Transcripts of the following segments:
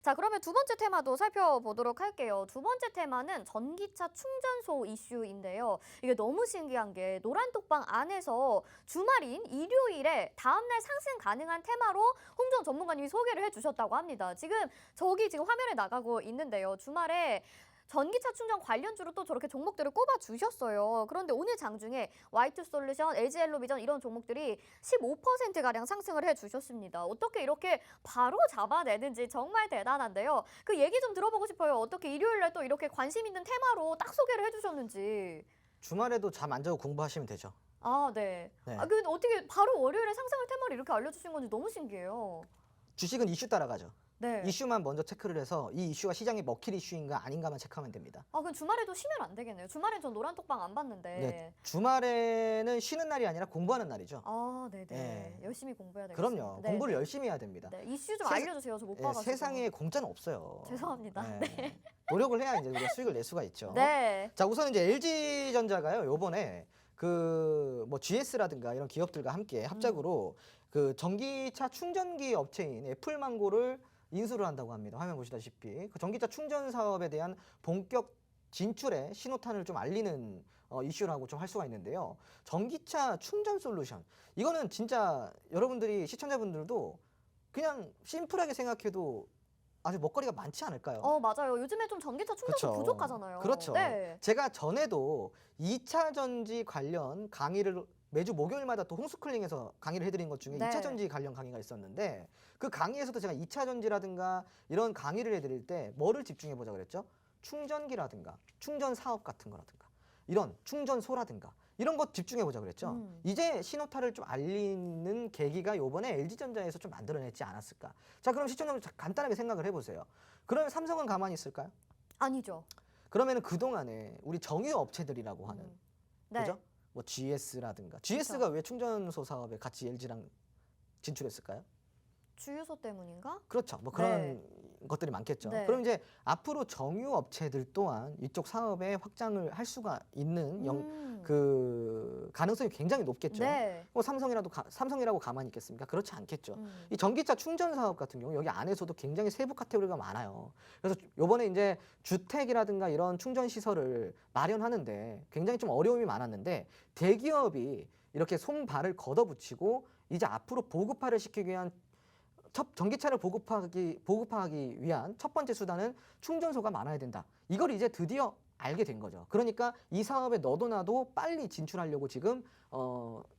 자, 그러면 두 번째 테마도 살펴보도록 할게요. 두 번째 테마는 전기차 충전소 이슈인데요. 이게 너무 신기한 게 노란톡방 안에서 주말인 일요일에 다음날 상승 가능한 테마로 홍정 전문가님이 소개를 해주셨다고 합니다. 지금 화면에 나가고 있는데요. 주말에 전기차 충전 관련주로 또 저렇게 종목들을 꼽아주셨어요. 그런데 오늘 장중에 Y2솔루션, LG엘로비전 이런 종목들이 15%가량 상승을 해주셨습니다. 어떻게 이렇게 바로 잡아내는지 정말 대단한데요. 그 얘기 좀 들어보고 싶어요. 어떻게 일요일날 또 이렇게 관심 있는 테마로 딱 소개를 해주셨는지. 주말에도 잠 안 자고 공부하시면 되죠. 아, 네. 네. 그 어떻게 바로 월요일에 상승할 테마를 이렇게 알려주신 건지 너무 신기해요. 주식은 이슈 따라가죠. 네. 이슈만 먼저 체크를 해서 이 이슈가 시장에 먹힐 이슈인가 아닌가만 체크하면 됩니다. 아, 그럼 주말에도 쉬면 안 되겠네요. 주말엔 전 노란톡방 안 봤는데. 네, 주말에는 쉬는 날이 아니라 공부하는 날이죠. 아, 네네. 네. 열심히 공부해야 되겠습니다. 그럼요. 네. 공부를 열심히 해야 됩니다. 네, 이슈 좀 세- 알려주세요. 저 못 봐가지고. 세상에 공짜는 없어요. 죄송합니다. 네. 노력을 해야 이제 우리가 수익을 낼 수가 있죠. 네. 자, 우선 이제 LG전자가요. 요번에 그 뭐 GS라든가 이런 기업들과 함께 합작으로 그 전기차 충전기 업체인 애플망고를 인수를 한다고 합니다. 화면 보시다시피 그 전기차 충전 사업에 대한 본격 진출의 신호탄을 좀 알리는 이슈라고 좀 할 수가 있는데요. 전기차 충전 솔루션. 이거는 진짜 여러분들이 시청자분들도 그냥 심플하게 생각해도 아주 먹거리가 많지 않을까요? 맞아요. 요즘에 좀 전기차 충전소 그렇죠. 부족하잖아요. 그렇죠. 네. 제가 전에도 2차 전지 관련 강의를 매주 목요일마다 또 홈스쿨링에서 강의를 해드린 것 중에 네. 2차 전지 관련 강의가 있었는데 그 강의에서도 제가 2차 전지라든가 이런 강의를 해드릴 때 뭐를 집중해보자 그랬죠? 충전기라든가 충전 사업 같은 거라든가 이런 충전소라든가 이런 것 집중해보자 그랬죠. 이제 신호탄을 좀 알리는 계기가 요번에 LG전자에서 좀 만들어냈지 않았을까. 자, 그럼 시청자분 간단하게 생각을 해보세요. 그러면 삼성은 가만히 있을까요? 아니죠. 그러면은 그동안에 우리 정유 업체들이라고 하는 네. 그죠? 뭐 GS라든가 GS가 왜 충전소 사업에 같이 LG랑 진출했을까요? 주유소 때문인가? 그렇죠. 뭐 그런 것들이 많겠죠. 네. 그럼 이제 앞으로 정유 업체들 또한 이쪽 사업에 확장을 할 수가 있는 그 가능성이 굉장히 높겠죠. 네. 뭐 삼성이라고 가만히 있겠습니까? 그렇지 않겠죠. 이 전기차 충전 사업 같은 경우 여기 안에서도 굉장히 세부 카테고리가 많아요. 그래서 요번에 이제 주택이라든가 이런 충전 시설을 마련하는데 굉장히 좀 어려움이 많았는데 대기업이 이렇게 손발을 걷어붙이고 이제 앞으로 보급화를 시키기 위한 전기차를 보급하기 위한 첫 번째 수단은 충전소가 많아야 된다. 이걸 이제 드디어 알게 된 거죠. 그러니까 이 사업에 너도 나도 빨리 진출하려고 지금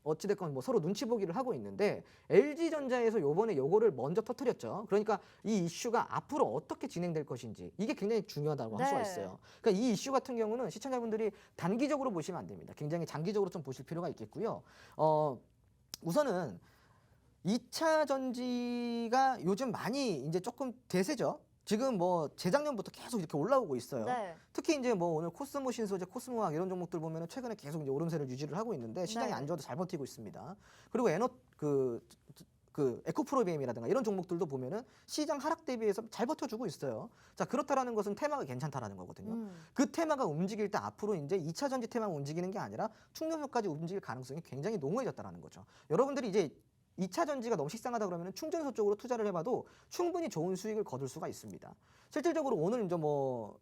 어찌됐건 뭐 서로 눈치 보기를 하고 있는데 LG전자에서 요번에 요거를 먼저 터뜨렸죠. 그러니까 이 이슈가 앞으로 어떻게 진행될 것인지 이게 굉장히 중요하다고 할 수가 있어요. 그러니까 이 이슈 같은 경우는 시청자분들이 단기적으로 보시면 안 됩니다. 굉장히 장기적으로 좀 보실 필요가 있겠고요. 우선은 2차 전지가 요즘 많이 이제 조금 대세죠. 지금 뭐 재작년부터 계속 이렇게 올라오고 있어요. 네. 특히 이제 뭐 오늘 코스모 신소재, 코스모학 이런 종목들 보면은 최근에 계속 이제 오름세를 유지를 하고 있는데 시장이 네. 안 좋아도 잘 버티고 있습니다. 그리고 그 에코프로비엠이라든가 이런 종목들도 보면은 시장 하락 대비해서 잘 버텨주고 있어요. 자, 그렇다라는 것은 테마가 괜찮다라는 거거든요. 그 테마가 움직일 때 앞으로 이제 2차 전지 테마가 움직이는 게 아니라 충전소까지 움직일 가능성이 굉장히 농후해졌다라는 거죠. 여러분들이 이제 2차 전지가 너무 식상하다 그러면 충전소 쪽으로 투자를 해봐도 충분히 좋은 수익을 거둘 수가 있습니다. 실질적으로 오늘 이제 뭐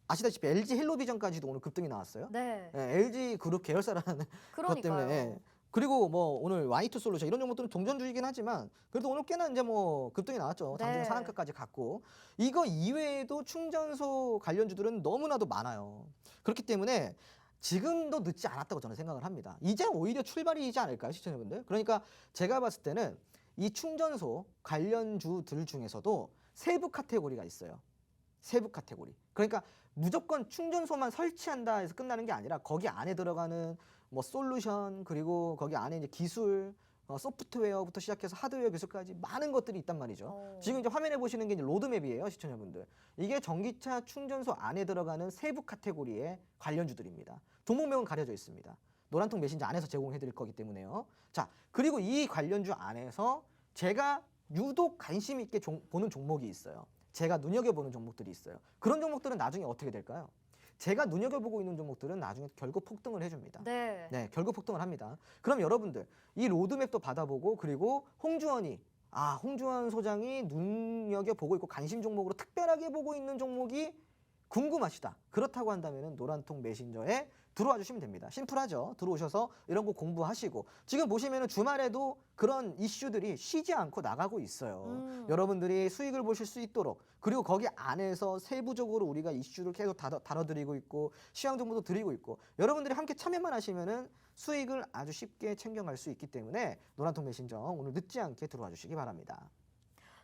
아시다시피 LG 헬로비전까지도 오늘 급등이 나왔어요. 네. LG 그룹 계열사라는 것 그러니까요. 때문에. 그리고 뭐 오늘 Y2솔루션 이런 종목들은 동전주이긴 하지만 그래도 오늘 꽤나 이제 뭐 급등이 나왔죠. 장중 네. 상한가까지 갔고 이거 이외에도 충전소 관련주들은 너무나도 많아요. 그렇기 때문에 지금도 늦지 않았다고 저는 생각을 합니다. 이제 오히려 출발이지 않을까요, 시청자분들? 그러니까 제가 봤을 때는 이 충전소 관련주들 중에서도 세부 카테고리가 있어요. 세부 카테고리. 그러니까 무조건 충전소만 설치한다 해서 끝나는 게 아니라 거기 안에 들어가는 뭐 솔루션 그리고 거기 안에 이제 기술 소프트웨어부터 시작해서 하드웨어 기술까지 많은 것들이 있단 말이죠. 지금 이제 화면에 보시는 게 이제 로드맵이에요, 시청자분들. 이게 전기차 충전소 안에 들어가는 세부 카테고리의 관련주들입니다. 종목명은 가려져 있습니다. 노란통 메신저 안에서 제공해 드릴 거기 때문에요. 자, 그리고 이 관련주 안에서 제가 유독 관심 있게 보는 종목이 있어요. 제가 눈여겨보는 종목들이 있어요. 그런 종목들은 나중에 어떻게 될까요? 제가 눈여겨보고 있는 종목들은 나중에 결국 폭등을 해줍니다. 네. 네, 결국 폭등을 합니다. 그럼 여러분들 이 로드맵도 받아보고 그리고 홍주원이 홍주환 소장이 눈여겨보고 있고 관심 종목으로 특별하게 보고 있는 종목이 궁금하시다. 그렇다고 한다면 노란통 메신저에 들어와 주시면 됩니다. 심플하죠. 들어오셔서 이런 거 공부하시고 지금 보시면 주말에도 그런 이슈들이 쉬지 않고 나가고 있어요. 여러분들이 수익을 보실 수 있도록 그리고 거기 안에서 세부적으로 우리가 이슈를 계속 다뤄드리고 있고 시황 정보도 드리고 있고 여러분들이 함께 참여만 하시면은 수익을 아주 쉽게 챙겨갈 수 있기 때문에 노란통 메신저 오늘 늦지 않게 들어와 주시기 바랍니다.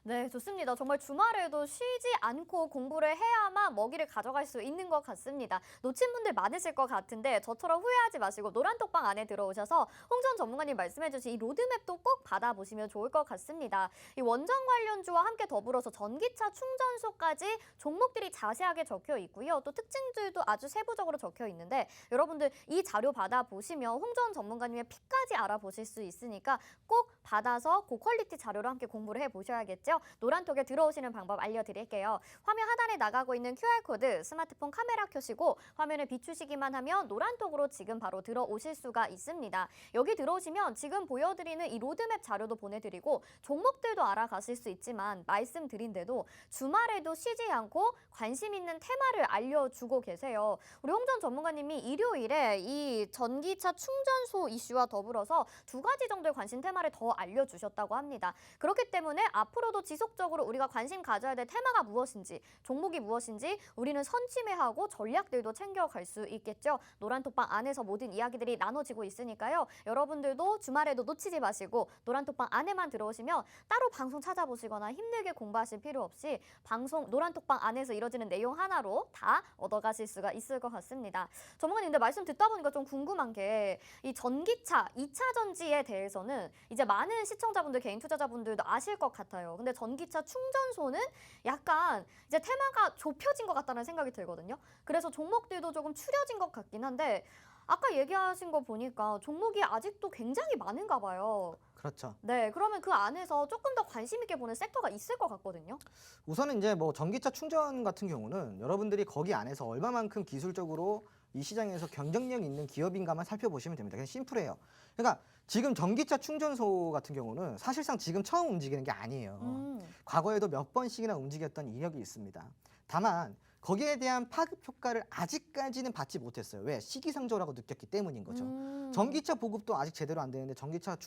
네, 좋습니다. 정말 주말에도 쉬지 않고 공부를 해야만 먹이를 가져갈 수 있는 것 같습니다. 놓친 분들 많으실 것 같은데 저처럼 후회하지 마시고 노란톡방 안에 들어오셔서 홍전 전문가님 말씀해주신 이 로드맵도 꼭 받아보시면 좋을 것 같습니다. 이 원전 관련주와 함께 더불어서 전기차 충전소까지 종목들이 자세하게 적혀 있고요. 또 특징들도 아주 세부적으로 적혀 있는데 여러분들 이 자료 받아보시면 홍전 전문가님의 픽까지 알아보실 수 있으니까 꼭 받아서 고퀄리티 자료로 함께 공부를 해보셔야겠죠. 노란톡에 들어오시는 방법 알려드릴게요. 화면 하단에 나가고 있는 QR코드 스마트폰 카메라 켜시고 화면을 비추시기만 하면 노란톡으로 지금 바로 들어오실 수가 있습니다. 여기 들어오시면 지금 보여드리는 이 로드맵 자료도 보내드리고 종목들도 알아가실 수 있지만 말씀드린 대로 주말에도 쉬지 않고 관심 있는 테마를 알려주고 계세요. 우리 홍전 전문가님이 일요일에 이 전기차 충전소 이슈와 더불어서 2가지 정도의 관심 테마를 더 알려주셨다고 합니다. 그렇기 때문에 앞으로도 지속적으로 우리가 관심 가져야 될 테마가 무엇인지, 종목이 무엇인지 우리는 선취매하고 전략들도 챙겨갈 수 있겠죠. 노란톡방 안에서 모든 이야기들이 나눠지고 있으니까요. 여러분들도 주말에도 놓치지 마시고 노란톡방 안에만 들어오시면 따로 방송 찾아보시거나 힘들게 공부하실 필요 없이 방송 노란톡방 안에서 이뤄지는 내용 하나로 다 얻어가실 수가 있을 것 같습니다. 전문가님, 근데 말씀 듣다 보니까 좀 궁금한 게 이 전기차 2차 전지에 대해서는 이제 많은 시청자분들, 개인 투자자분들도 아실 것 같아요. 근데 전기차 충전소는 약간 이제 테마가 좁혀진 것 같다는 생각이 들거든요. 그래서 종목들도 조금 추려진 것 같긴 한데 아까 얘기하신 거 보니까 종목이 아직도 굉장히 많은가 봐요. 그렇죠. 네, 그러면 그 안에서 조금 더 관심 있게 보는 섹터가 있을 것 같거든요. 우선은 이제 뭐 전기차 충전 같은 경우는 여러분들이 거기 안에서 얼마만큼 기술적으로 이 시장에서 경쟁력 있는 기업인가만 살펴보시면 됩니다. 그냥 심플해요. 그러니까 지금 전기차 충전소 같은 경우는 사실상 지금 처음 움직이는 게 아니에요. 과거에도 몇 번씩이나 움직였던 이력이 있습니다. 다만 거기에 대한 파급 효과를 아직까지는 받지 못했어요. 왜? 시기상조라고 느꼈기 때문인 거죠. 전기차 보급도 아직 제대로 안 되는데 전기차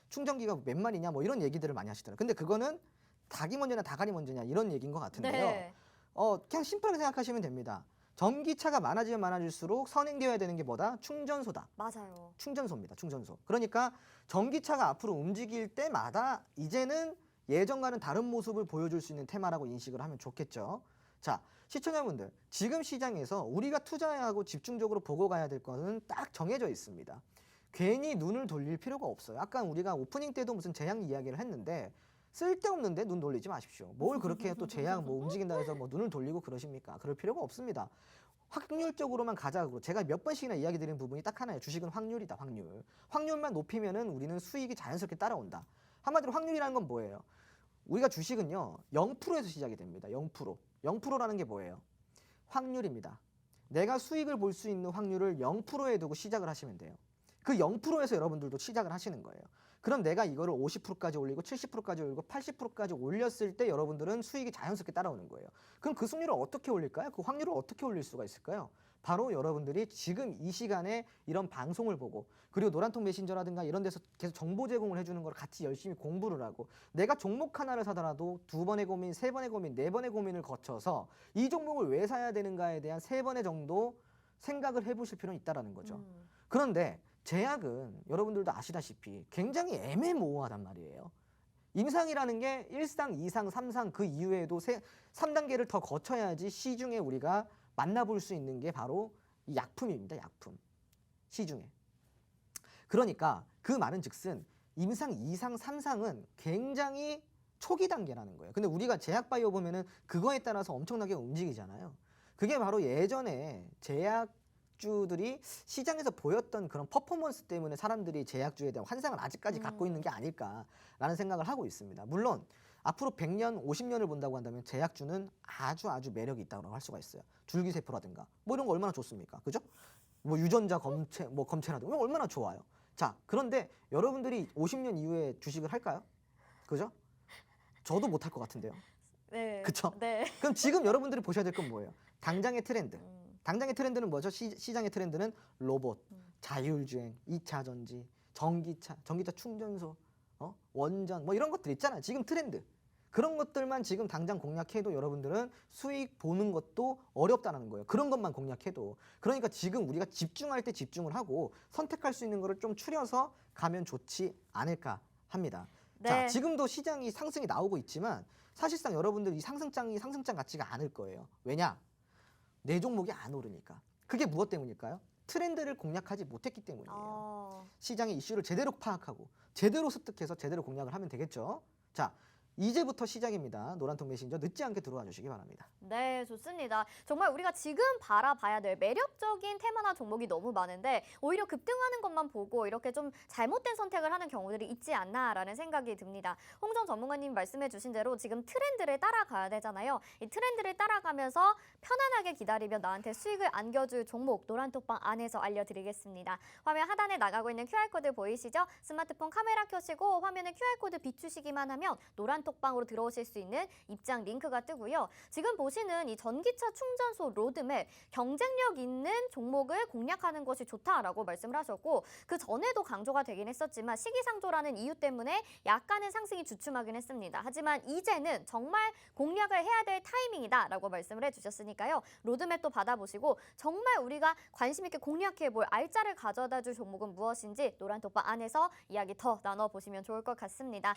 충전기가 몇 마리냐 뭐 이런 얘기들을 많이 하시더라고요. 근데 그거는 닭이 먼저냐 다갈이 먼저냐 이런 얘기인 것 같은데요. 네. 그냥 심플하게 생각하시면 됩니다. 전기차가 많아지면 많아질수록 선행되어야 되는 게 뭐다? 충전소다. 맞아요. 충전소입니다. 충전소. 그러니까 전기차가 앞으로 움직일 때마다 이제는 예전과는 다른 모습을 보여줄 수 있는 테마라고 인식을 하면 좋겠죠. 자, 시청자분들, 지금 시장에서 우리가 투자하고 집중적으로 보고 가야 될 것은 딱 정해져 있습니다. 괜히 눈을 돌릴 필요가 없어요. 아까 우리가 오프닝 때도 무슨 제약 이야기를 했는데 쓸데없는데 눈 돌리지 마십시오. 뭘 그렇게 또 제약 뭐 움직인다 해서 뭐 눈을 돌리고 그러십니까? 그럴 필요가 없습니다. 확률적으로만 가자고 제가 몇 번씩이나 이야기 드린 부분이 딱 하나예요. 주식은 확률이다, 확률. 확률만 높이면은 우리는 수익이 자연스럽게 따라온다. 한마디로 확률이라는 건 뭐예요? 우리가 주식은요, 0%에서 시작이 됩니다. 0%. 0%라는 게 뭐예요? 확률입니다. 내가 수익을 볼 수 있는 확률을 0%에 두고 시작을 하시면 돼요. 그 0%에서 여러분들도 시작을 하시는 거예요. 그럼 내가 이거를 50%까지 올리고 70%까지 올리고 80%까지 올렸을 때 여러분들은 수익이 자연스럽게 따라오는 거예요. 그럼 그 승률을 어떻게 올릴까요? 그 확률을 어떻게 올릴 수가 있을까요? 바로 여러분들이 지금 이 시간에 이런 방송을 보고 그리고 노란통 메신저라든가 이런 데서 계속 정보 제공을 해주는 걸 같이 열심히 공부를 하고 내가 종목 하나를 사더라도 2번의 고민, 3번의 고민, 4번의 고민을 거쳐서 이 종목을 왜 사야 되는가에 대한 3번의 정도 생각을 해보실 필요는 있다는 거죠. 그런데 제약은 여러분들도 아시다시피 굉장히 애매모호하단 말이에요. 임상이라는 게 1상, 2상, 3상 그 이후에도 3단계를 더 거쳐야지 시중에 우리가 만나볼 수 있는 게 바로 이 약품입니다. 약품. 시중에. 그러니까 그 말은 즉슨 임상, 2상, 3상은 굉장히 초기 단계라는 거예요. 근데 우리가 제약바이오 보면은 그거에 따라서 엄청나게 움직이잖아요. 그게 바로 예전에 제약주들이 시장에서 보였던 그런 퍼포먼스 때문에 사람들이 제약주에 대한 환상을 아직까지 갖고 있는 게 아닐까라는 생각을 하고 있습니다. 물론 앞으로 100년, 50년을 본다고 한다면 제약주는 아주 매력이 있다고 할 수가 있어요. 줄기세포라든가 뭐 이런 거 얼마나 좋습니까? 그죠? 뭐 유전자 검체, 뭐 검체라든가 얼마나 좋아요. 자, 그런데 여러분들이 50년 이후에 주식을 할까요? 그죠? 저도 못할 것 같은데요. 네. 그쵸? 네. 그럼 지금 여러분들이 보셔야 될 건 뭐예요? 당장의 트렌드. 음. 당장의 트렌드는 뭐죠? 시장의 트렌드는 로봇, 음. 자율주행, 2차 전지, 전기차 충전소, 원전 뭐 이런 것들 있잖아요. 지금 트렌드. 그런 것들만 지금 당장 공략해도 여러분들은 수익 보는 것도 어렵다는 거예요. 그런 것만 공략해도. 그러니까 지금 우리가 집중할 때 집중을 하고 선택할 수 있는 거를 좀 추려서 가면 좋지 않을까 합니다. 네. 자, 지금도 시장이 상승이 나오고 있지만 사실상 여러분들 이 상승장이 상승장 같지가 않을 거예요. 왜냐? 내 종목이 안 오르니까. 그게 무엇 때문일까요? 트렌드를 공략하지 못했기 때문이에요. 시장의 이슈를 제대로 파악하고 제대로 습득해서 제대로 공략을 하면 되겠죠. 자, 이제부터 시작입니다. 노란통 메신저 늦지 않게 들어와 주시기 바랍니다. 네, 좋습니다. 정말 우리가 지금 바라봐야 될 매력적인 테마나 종목이 너무 많은데 오히려 급등하는 것만 보고 이렇게 좀 잘못된 선택을 하는 경우들이 있지 않나라는 생각이 듭니다. 홍정 전문가님 말씀해 주신 대로 지금 트렌드를 따라가야 되잖아요. 이 트렌드를 따라가면서 편안하게 기다리면 나한테 수익을 안겨줄 종목 노란톡방 안에서 알려드리겠습니다. 화면 하단에 나가고 있는 QR코드 보이시죠? 스마트폰 카메라 켜시고 화면에 QR코드 비추시기만 하면 노란톡방으로 들어오실 수 있는 입장 링크가 뜨고요. 지금 보시는 이 전기차 충전소 로드맵 경쟁력 있는 종목을 공략하는 것이 좋다라고 말씀을 하셨고 그 전에도 강조가 되긴 했었지만 시기상조라는 이유 때문에 약간의 상승이 주춤하긴 했습니다. 하지만 이제는 정말 공략을 해야 될 타이밍이다라고 말씀을 해주셨으니까요. 로드맵도 받아보시고 정말 우리가 관심 있게 공략해볼 알짜를 가져다 줄 종목은 무엇인지 노란톡방 안에서 이야기 더 나눠보시면 좋을 것 같습니다.